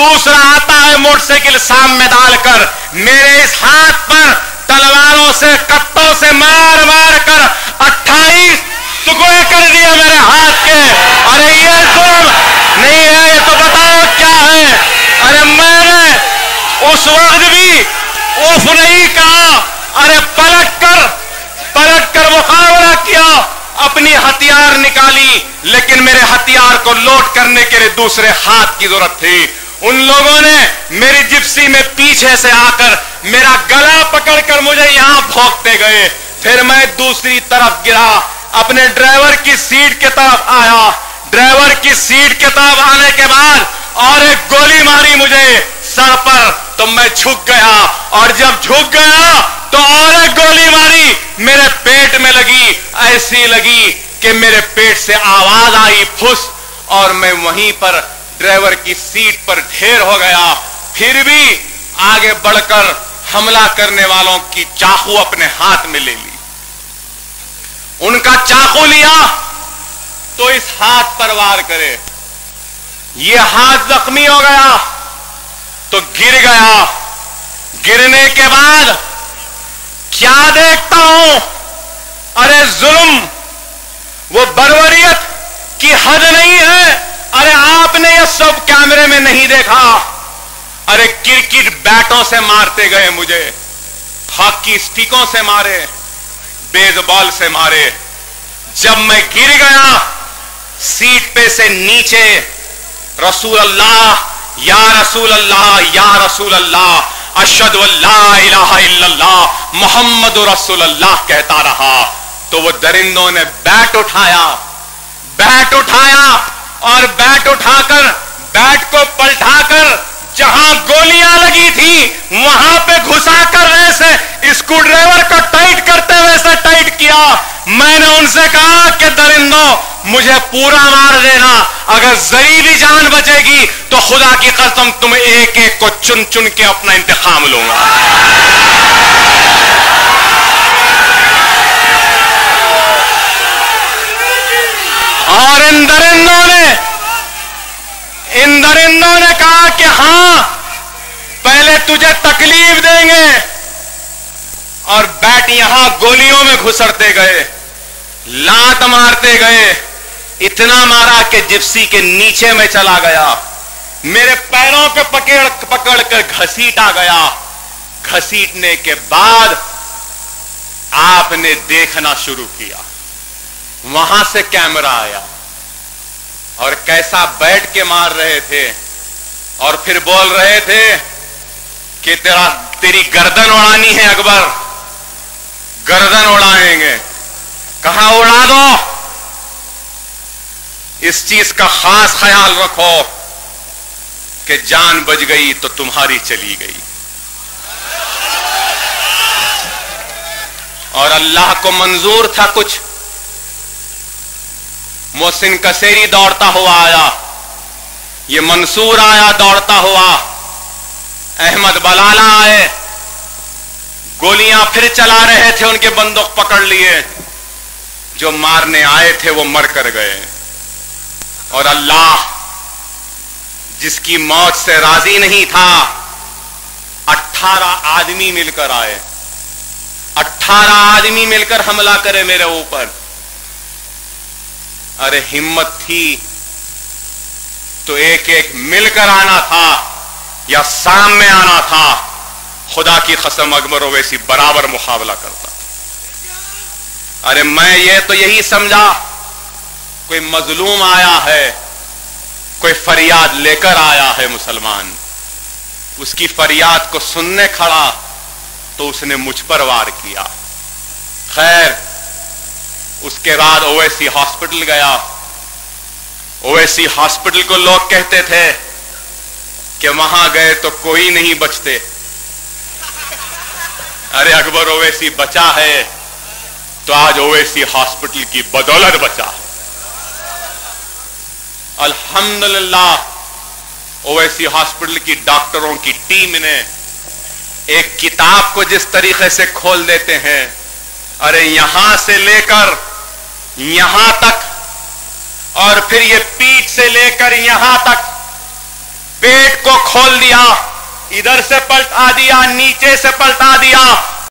दूसरा आता है मोटरसाइकिल सामने डालकर, मेरे इस हाथ पर तलवारों से, कत्तों से मार मार कर 28 टुकड़े कर दिए मेरे हाथ के। अरे ये जुल्म नहीं है, ये तो बताओ क्या है। अरे मैंने उस वक्त भी उफ नहीं कहा, अरे पलट कर मुकाबला किया, अपनी हथियार निकाली, लेकिन मेरे हथियार को लोड करने के लिए दूसरे हाथ की जरूरत थी। उन लोगों ने मेरी जिप्सी में पीछे से आकर मेरा गला पकड़कर मुझे यहां भोंकते गए। फिर मैं दूसरी तरफ गिरा, अपने ड्राइवर की सीट की तरफ आया। ड्राइवर की सीट की तरफ आने के बाद और एक गोली मारी मुझे सर पर, तो मैं झुक गया, और जब झुक गया तो और एक गोली मारी, मेरे पेट में लगी। ऐसी लगी कि मेरे पेट से आवाज आई फुस, और मैं वहीं पर ड्राइवर की सीट पर ढेर हो गया। फिर भी आगे बढ़कर हमला करने वालों की चाकू अपने हाथ में ले ली। उनका चाकू लिया तो इस हाथ पर वार करे, ये हाथ जख्मी हो गया तो गिर गया। गिरने के बाद क्या देखता हूं, अरे जुल्म, वो बर्बरियत की हद नहीं है। अरे आपने ये सब कैमरे में नहीं देखा, अरे क्रिकेट बैटों से मारते गए मुझे, हॉकी स्टिकों से मारे, बेसबॉल से मारे। जब मैं गिर गया सीट पे से नीचे, रसूल अल्लाह या रसूल अल्लाह या रसूल अल्लाह, अशहदु अल्ला इलाहा इल्लल्लाह मुहम्मदुर रसूलुल्लाह कहता रहा। तो वो दरिंदों ने बैट उठाया और बैट उठाकर, बैट को पलटाकर जहां गोलियां लगी थी वहां पे घुसाकर वैसे स्क्रू ड्राइवर को टाइट करते वैसे टाइट किया। मैंने उनसे कहा कि दरिंदों, मुझे पूरा मार देना, अगर जरी भी जान बचेगी तो खुदा की कसम तुम एक एक को चुन चुन के अपना इंतकाम लूंगा। और इन दरिंदों ने कहा कि हां, पहले तुझे तकलीफ देंगे, और बैट यहां गोलियों में घुसरते गए, लात मारते गए, इतना मारा कि जिप्सी के नीचे में चला गया, मेरे पैरों पे पकड़ कर घसीटा गया। घसीटने के बाद आपने देखना शुरू किया, वहां से कैमरा आया और कैसा बैठ के मार रहे थे, और फिर बोल रहे थे कि तेरी गर्दन उड़ानी है अकबर, गर्दन उड़ाएंगे। कहां उड़ा दो, इस चीज का खास ख्याल रखो कि जान बच गई तो तुम्हारी चली गई। और अल्लाह को मंजूर था कुछ। मोहसिन कसेरी दौड़ता हुआ आया, ये मंसूर आया दौड़ता हुआ, अहमद बलाला आए, गोलियां फिर चला रहे थे, उनके बंदूक पकड़ लिए, जो मारने आए थे वो मर कर गए। और अल्लाह जिसकी मौत से राजी नहीं था, 18 आदमी मिलकर आए, 18 आदमी मिलकर हमला करे मेरे ऊपर। अरे हिम्मत थी तो एक एक मिलकर आना था या सामने आना था। खुदा की कसम अकबर ओवैसी बराबर मुकाबला करता। अरे मैं ये तो यही समझा कोई मजलूम आया है, कोई फरियाद लेकर आया है मुसलमान, उसकी फरियाद को सुनने खड़ा तो उसने मुझ पर वार किया। खैर उसके बाद ओवैसी हॉस्पिटल गया। ओवैसी हॉस्पिटल को लोग कहते थे कि वहां गए तो कोई नहीं बचते। अरे अकबर ओवैसी बचा है तो आज ओवैसी हॉस्पिटल की बदौलत बचा है। अल्हम्दुलिल्लाह ओवैसी हॉस्पिटल की डॉक्टरों की टीम ने एक किताब को जिस तरीके से खोल देते हैं, अरे यहां से लेकर यहां तक और फिर ये पीठ से लेकर यहां तक, पेट को खोल दिया, इधर से पलटा दिया, नीचे से पलटा दिया